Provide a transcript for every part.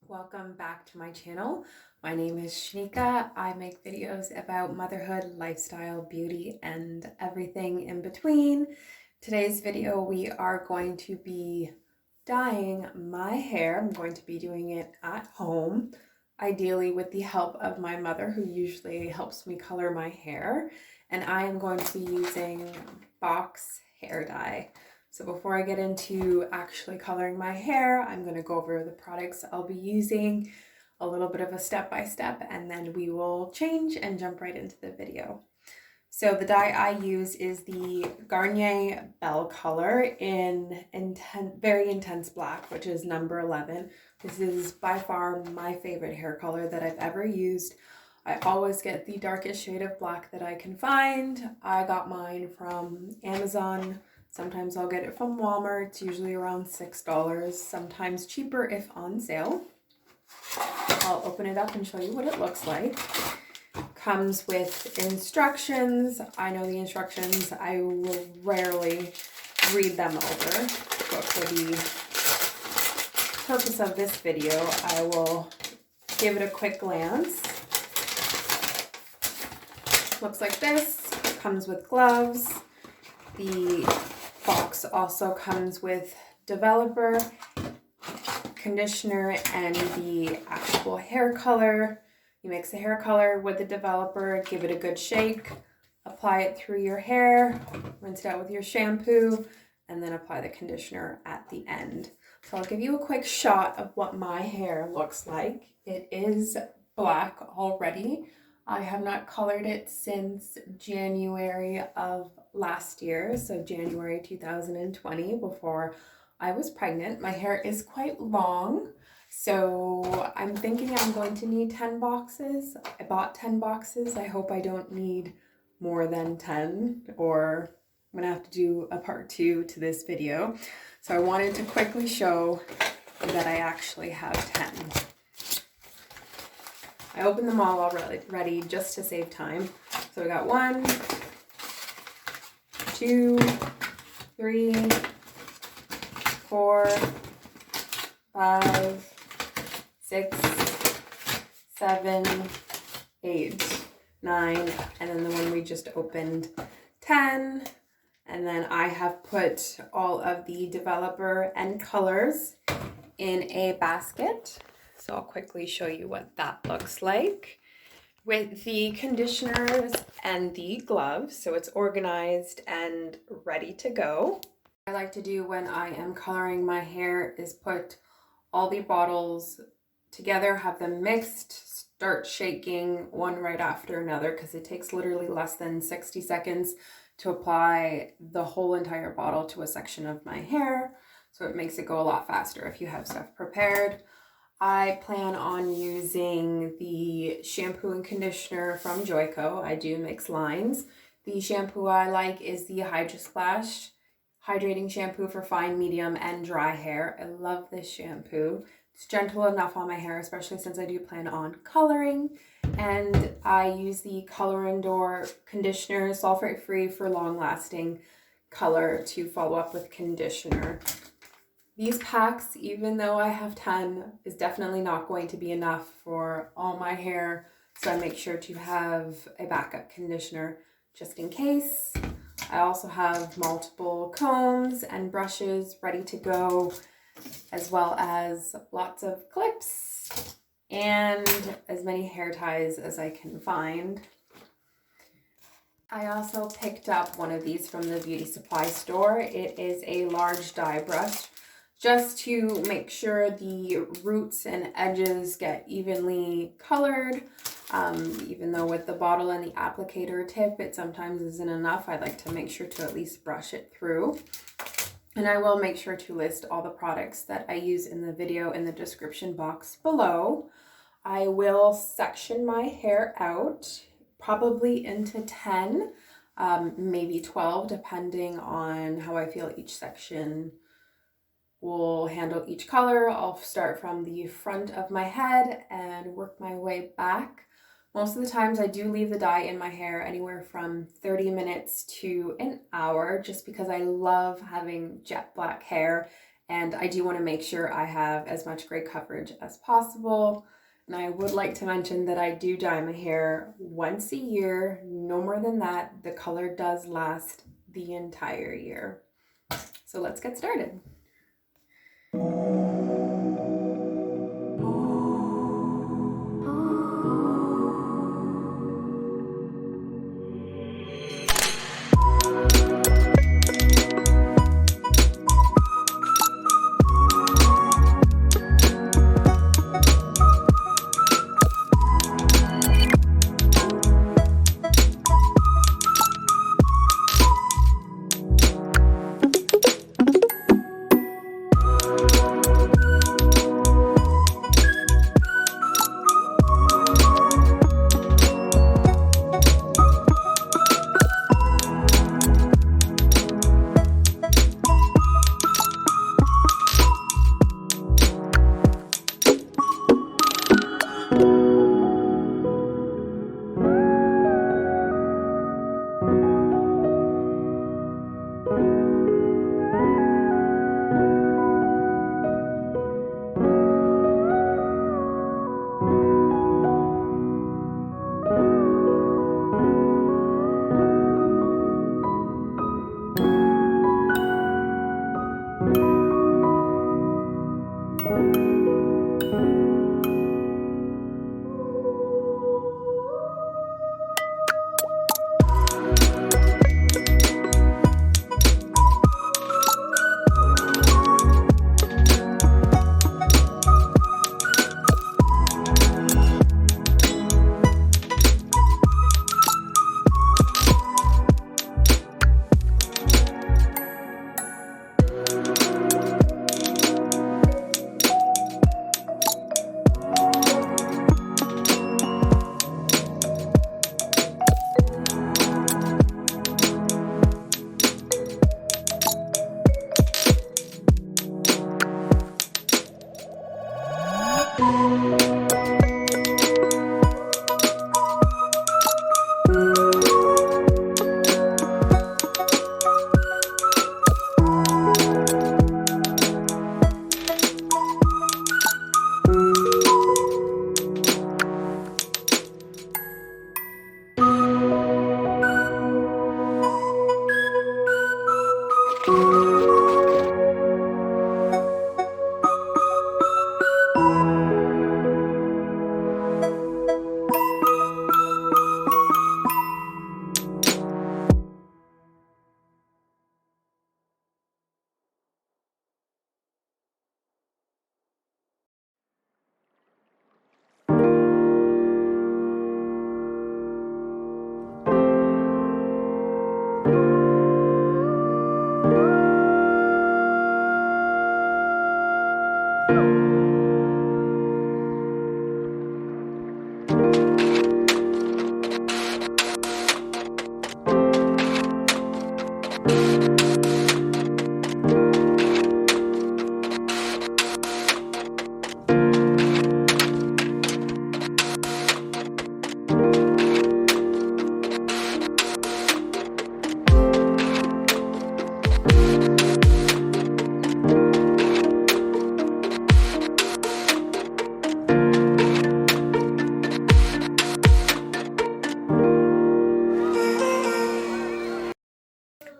Welcome back to my channel. My name is Shanika. I make videos about motherhood, lifestyle, beauty, and everything in between. Today's video, we are going to be dyeing my hair. I'm going to be doing it at home, ideally with the help of my mother, who usually helps me color my hair. And I am going to be using box hair dye. So before I get into actually coloring my hair, I'm going to go over the products I'll be using, a little bit of a step-by-step, and then we will change and jump right into the video. So the dye I use is the Garnier Belle Color in very intense black, which is number 11. This is by far my favorite hair color that I've ever used. I always get the darkest shade of black that I can find. I got mine from Amazon. Sometimes I'll get it from Walmart. It's usually around $6, sometimes cheaper if on sale. I'll open it up and show you what it looks like. Comes with instructions. I know the instructions. I will rarely read them over, but for the purpose of this video, I will give it a quick glance. Looks like this. It comes with gloves. The box also comes with developer, conditioner, and the actual hair color. You mix the hair color with the developer, give it a good shake, apply it through your hair, rinse it out with your shampoo, and then apply the conditioner at the end. So I'll give you a quick shot of what my hair looks like. It is black already. I have not colored it since January of last year, so January 2020, before I was pregnant. My hair is quite long, so I'm thinking I'm going to need 10 boxes. I bought 10 boxes. I hope I don't need more than 10, or I'm gonna have to do a part 2 to this video. So I wanted to quickly show that I actually have 10. I opened them all already just to save time. So we got 1, 2, 3, 4, 5, 6, 7, 8, 9, and then the one we just opened, 10. And then I have put all of the developer and colors in a basket. So I'll quickly show you what that looks like with the conditioners and the gloves. So it's organized and ready to go. What I like to do when I am coloring my hair is put all the bottles together, have them mixed, start shaking one right after another, because it takes literally less than 60 seconds to apply the whole entire bottle to a section of my hair. So it makes it go a lot faster if you have stuff prepared. I plan on using the shampoo and conditioner from Joico. I do mix lines. The shampoo I like is the Hydro Splash Hydrating Shampoo for fine, medium, and dry hair. I love this shampoo. It's gentle enough on my hair, especially since I do plan on coloring. And I use the Color & Door conditioner, sulfate-free for long-lasting color, to follow up with conditioner. These packs, even though I have 10, is definitely not going to be enough for all my hair. So I make sure to have a backup conditioner just in case. I also have multiple combs and brushes ready to go, as well as lots of clips and as many hair ties as I can find. I also picked up one of these from the beauty supply store. It is a large dye brush, just to make sure the roots and edges get evenly colored. Even though with the bottle and the applicator tip, it sometimes isn't enough, I like to make sure to at least brush it through. And I will make sure to list all the products that I use in the video in the description box below. I will section my hair out, probably into 10, maybe 12, depending on how I feel each section will handle each color. I'll start from the front of my head and work my way back. Most of the times I do leave the dye in my hair anywhere from 30 minutes to an hour, just because I love having jet black hair and I do want to make sure I have as much gray coverage as possible. And I would like to mention that I do dye my hair once a year, no more than that. The color does last the entire year. So let's get started.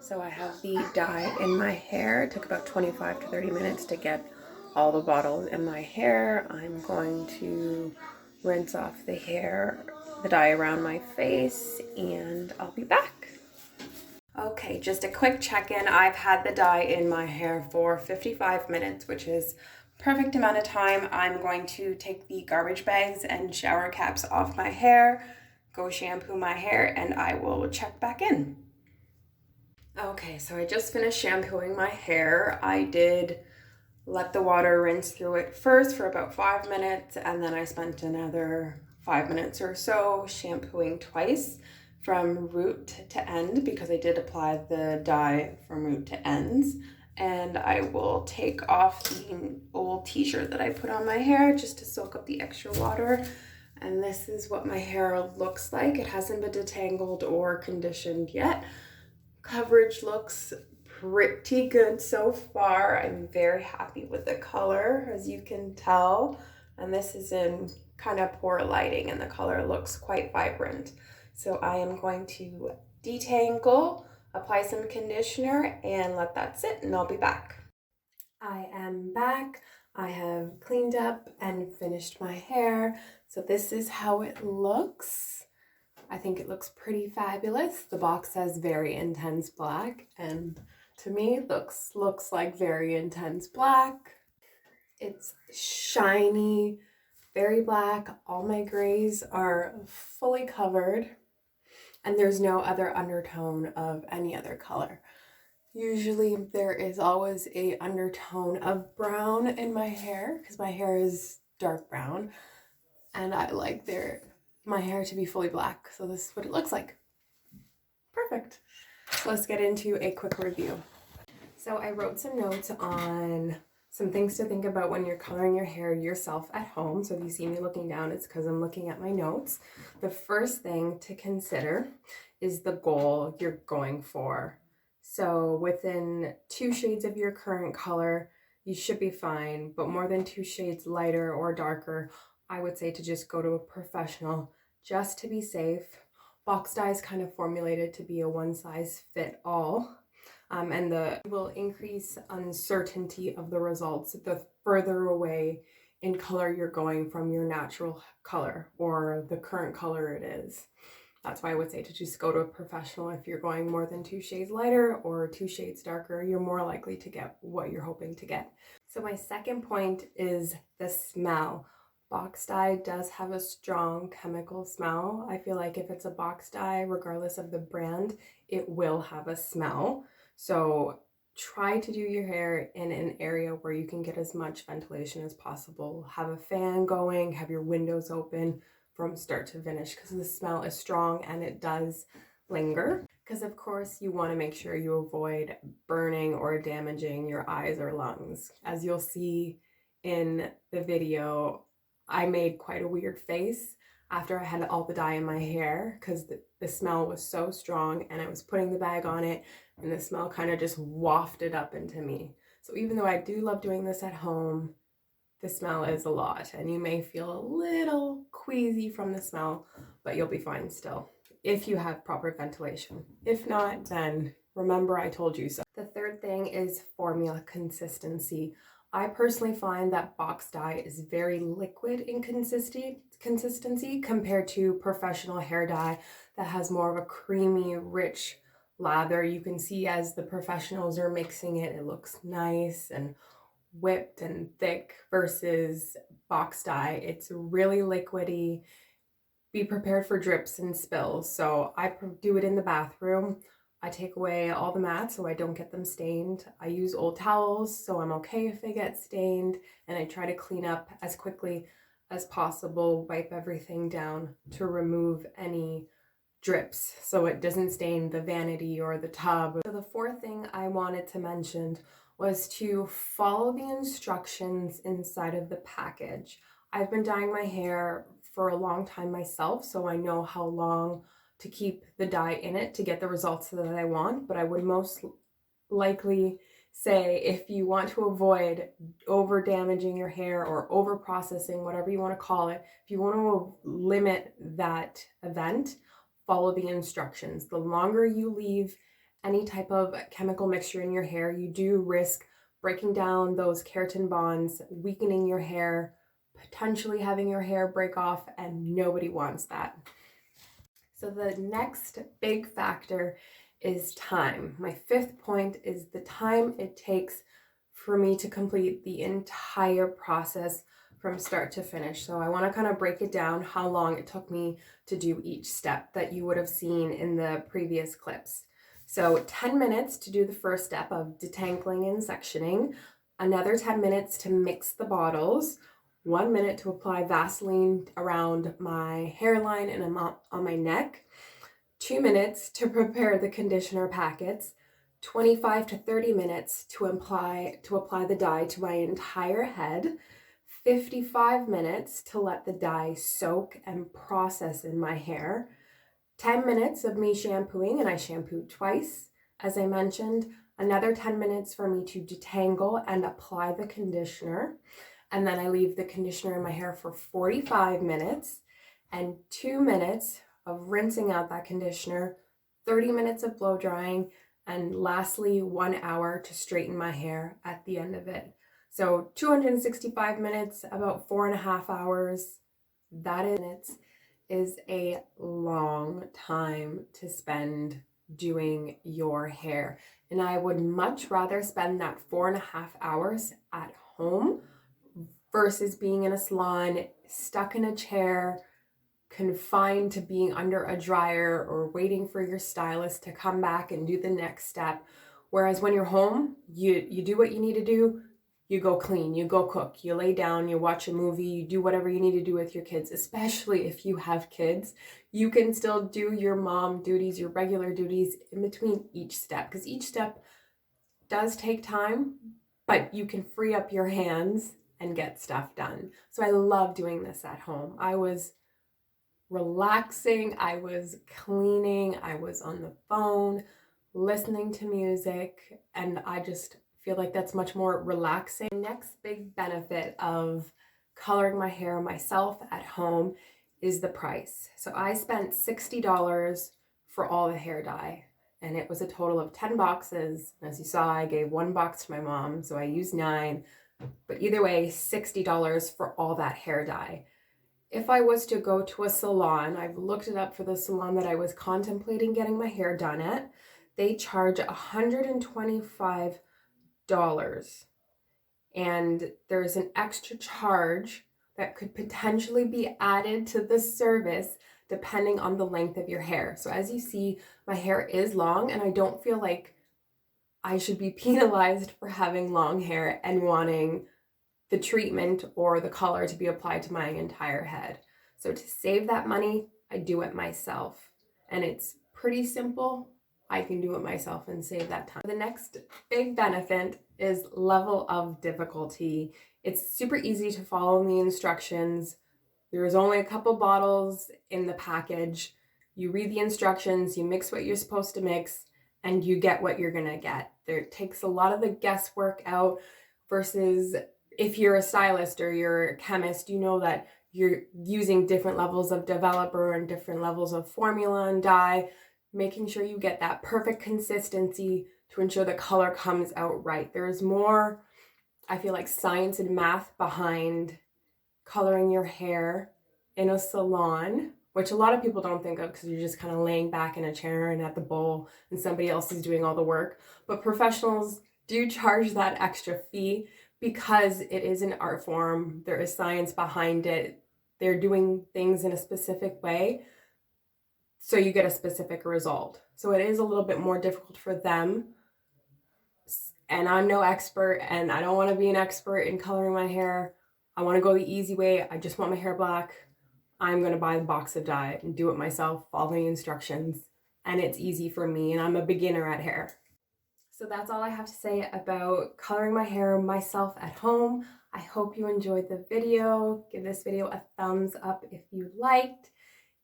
So I have the dye in my hair. It took about 25 to 30 minutes to get all the bottles in my hair. I'm going to rinse off the dye around my face, and I'll be back. Okay, just a quick check-in. I've had the dye in my hair for 55 minutes, which is perfect amount of time. I'm going to take the garbage bags and shower caps off my hair, go shampoo my hair, and I will check back in. Okay, so I just finished shampooing my hair. I did let the water rinse through it first for about 5 minutes, and then I spent another 5 minutes or so shampooing twice from root to end, because I did apply the dye from root to ends. And I will take off the old t-shirt that I put on my hair just to soak up the extra water. And this is what my hair looks like. It hasn't been detangled or conditioned yet. Coverage looks pretty good so far. I'm very happy with the color, as you can tell. And this is in kind of poor lighting and the color looks quite vibrant. So I am going to detangle, apply some conditioner, and let that sit, and I'll be back. I am back. I have cleaned up and finished my hair. So this is how it looks. I think it looks pretty fabulous. The box says very intense black, and to me looks like very intense black. It's shiny, very black. All my grays are fully covered, and there's no other undertone of any other color. Usually there is always a undertone of brown in my hair because my hair is dark brown, and I like my hair to be fully black. So this is what it looks like. Perfect. So let's get into a quick review. So I wrote some notes on some things to think about when you're coloring your hair yourself at home. So if you see me looking down, it's because I'm looking at my notes. The first thing to consider is the goal you're going for. So within 2 shades of your current color, you should be fine, but more than 2 shades lighter or darker, I would say to just go to a professional just to be safe. Box dye is kind of formulated to be a one-size-fit-all, and will increase uncertainty of the results the further away in color you're going from your natural color or the current color it is. That's why I would say to just go to a professional. If you're going more than 2 shades lighter or 2 shades darker, you're more likely to get what you're hoping to get. So my second point is the smell. Box dye does have a strong chemical smell. I feel like if it's a box dye, regardless of the brand, it will have a smell. So try to do your hair in an area where you can get as much ventilation as possible. Have a fan going, have your windows open from start to finish, because the smell is strong and it does linger. Because of course you want to make sure you avoid burning or damaging your eyes or lungs. As you'll see in the video, I made quite a weird face after I had all the dye in my hair because the smell was so strong, and I was putting the bag on it and the smell kind of just wafted up into me. So even though I do love doing this at home, the smell is a lot, and you may feel a little queasy from the smell, but you'll be fine still if you have proper ventilation. If not, then remember I told you so. The third thing is formula consistency. I personally find that box dye is very liquid in consistency compared to professional hair dye that has more of a creamy, rich lather. You can see as the professionals are mixing it, it looks nice and whipped and thick, versus box dye. It's really liquidy. Be prepared for drips and spills. So I do it in the bathroom. I take away all the mats so I don't get them stained. I use old towels so I'm okay if they get stained, and I try to clean up as quickly as possible, wipe everything down to remove any drips so it doesn't stain the vanity or the tub. So the fourth thing I wanted to mention was to follow the instructions inside of the package. I've been dyeing my hair for a long time myself, so I know how long to keep the dye in it to get the results that I want, but I would most likely say if you want to avoid over damaging your hair or over processing, whatever you want to call it, if you want to limit that event, follow the instructions. The longer you leave any type of chemical mixture in your hair, you do risk breaking down those keratin bonds, weakening your hair, potentially having your hair break off, and nobody wants that. So the next big factor is time. My fifth point is the time it takes for me to complete the entire process from start to finish. So I want to kind of break it down how long it took me to do each step that you would have seen in the previous clips. So 10 minutes to do the first step of detangling and sectioning, another 10 minutes to mix the bottles, 1 minute to apply Vaseline around my hairline and on my neck, 2 minutes to prepare the conditioner packets, 25 to 30 minutes to apply the dye to my entire head, 55 minutes to let the dye soak and process in my hair, 10 minutes of me shampooing, and I shampooed twice, as I mentioned, another 10 minutes for me to detangle and apply the conditioner. And then I leave the conditioner in my hair for 45 minutes and 2 minutes of rinsing out that conditioner, 30 minutes of blow drying, and lastly 1 hour to straighten my hair at the end of it. So 265 minutes, about 4.5 hours. That is a long time to spend doing your hair. And I would much rather spend that 4.5 hours at home versus being in a salon, stuck in a chair, confined to being under a dryer or waiting for your stylist to come back and do the next step. Whereas when you're home, you do what you need to do, you go clean, you go cook, you lay down, you watch a movie, you do whatever you need to do with your kids, especially if you have kids. You can still do your mom duties, your regular duties in between each step, because each step does take time, but you can free up your hands and get stuff done. So I love doing this at home. I was relaxing, I was cleaning, I was on the phone, listening to music, and I just feel like that's much more relaxing. Next big benefit of coloring my hair myself at home is the price. So I spent $60 for all the hair dye, and it was a total of 10 boxes. As you saw, I gave 1 box to my mom, so I used 9, but either way, $60 for all that hair dye. If I was to go to a salon, I've looked it up for the salon that I was contemplating getting my hair done at, they charge $125. And there's an extra charge that could potentially be added to the service depending on the length of your hair. So as you see, my hair is long, and I don't feel like I should be penalized for having long hair and wanting the treatment or the color to be applied to my entire head. So to save that money, I do it myself. And it's pretty simple. I can do it myself and save that time. The next big benefit is level of difficulty. It's super easy to follow the instructions. There's only a couple bottles in the package. You read the instructions, you mix what you're supposed to mix, and you get what you're gonna get. It takes a lot of the guesswork out versus if you're a stylist or you're a chemist, you know that you're using different levels of developer and different levels of formula and dye, making sure you get that perfect consistency to ensure the color comes out right. There's more, I feel like, science and math behind coloring your hair in a salon, which a lot of people don't think of because you're just kind of laying back in a chair and at the bowl and somebody else is doing all the work. But professionals do charge that extra fee because it is an art form. There is science behind it. They're doing things in a specific way, so you get a specific result. So it is a little bit more difficult for them. And I'm no expert, and I don't want to be an expert in coloring my hair. I want to go the easy way. I just want my hair black. I'm going to buy the box of dye and do it myself, follow the instructions, and it's easy for me, and I'm a beginner at hair. So that's all I have to say about coloring my hair myself at home. I hope you enjoyed the video. Give this video a thumbs up if you liked.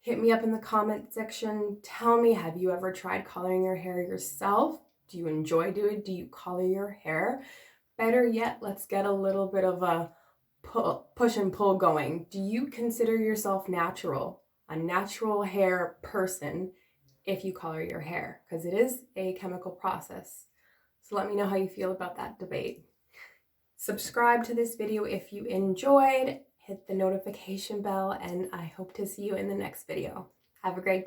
Hit me up in the comment section. Tell me, have you ever tried coloring your hair yourself? Do you enjoy doing it? Do you color your hair? Better yet, let's get a little bit of a push and pull going. Do you consider yourself natural, a natural hair person if you color your hair? Because it is a chemical process. So let me know how you feel about that debate. Subscribe to this video if you enjoyed. Hit the notification bell, and I hope to see you in the next video. Have a great day.